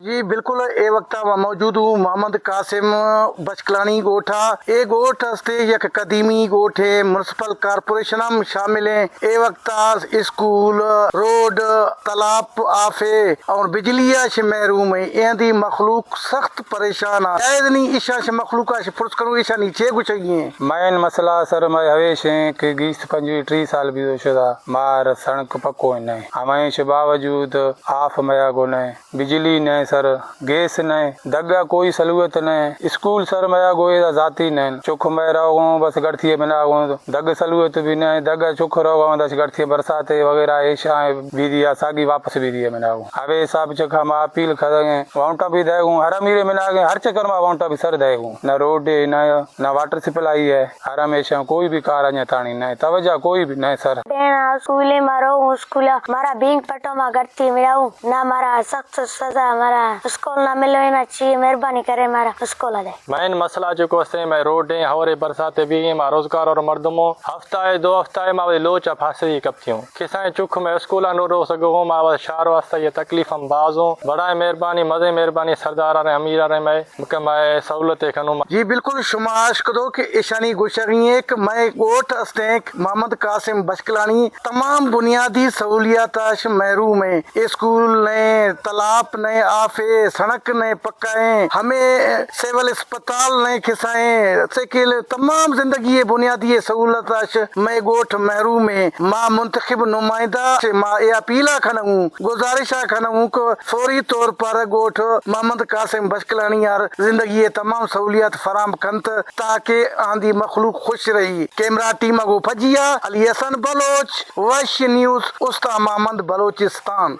जी बिल्कुल ए वक्त मौजूद हूँ मोहम्मद कासिम बचकलानी गोठा। ए गोठ हस्ते यक कदीमी गोठ है, म्युनिसिपल कारपोरेशन हम शामिल हैं। ए वक्त स्कूल रोड तालाब आफे और बिजलिया से महरूम है। एंदी मखलूक सख्त परेशान है। नहीं ईशा से मखलूक से फुर्स करूँ ईशा नीचे कुछ चाहिए। मैन मसला सर मैं हवेश है कि 20-25 साल भी शुदा मार सड़क पक्को न हमेश बावजूद आफ मया को न बिजली न सर गैस न दगा कोई सहूलियत न स्कूल सर मया गोए जाती न चुख मैं रहो बस गठिए बिना दग सहूलियत भी न दगा चुख रहो दस गठिए बरसात वगैरह ऐशा भी दिया सागी वापस भी दिए बिना हवे साहब चखा मां अपील खदे वाउंटा भी दे हर मीरे मिना हर चक्कर में वाउंटा भी सर दे न रोड न वाटर सप्लाई है हर हमेशा कोई भी कार अञा ताणी न तवजा कोई भी न सर स्कूले मारो स्कूल मारा बैंक पटो में गठती मिलाऊ ना मारा सख्त सजा मारा स्कूल ना मिलो ना चाहिए मेहरबानी करे मारा स्कूल दे। मैन मसला जो कोस्ते मैं रोड है हवरे बरसात भी मा रोजगार और मर्दमो हफ्ता है 2 हफ्ता है मा लोचा फांसी कब थी किसा चुख में स्कूल नो रो सको मा शार वास्ते ये तकलीफ हम बाजो बड़ा मेहरबानी मजे मेहरबानी सरदार रे अमीर रे मैं सहूलत खनु। जी बिल्कुल शुमाश कदो कि ईशानी गुशरी एक मैं गोठ अस्तेक मोहम्मद कासिम बचकलानी तमाम बुनियादी सहूलियात महरूम है। स्कूल ने तालाब ने आफे सड़क ने पक्काए हमें सिविल अस्पताल ने खिसाए सेकिल तमाम जिंदगी बुनियादी सहूलत मैं गोठ महरूम है। मां मुंतखब नुमाइंदा से मां ये अपीला खनऊ गुजारिशा खनऊ को फौरी तौर पर गोठ मोहम्मद कासिम बचकलानी यार जिंदगी तमाम सहूलियत फराम कंत ताकि आंधी मखलूक खुश रही। कैमरा टीम को फजिया अली हसन बलोच वश न्यूज उस्ता मोहम्मद बलोचिस्तान।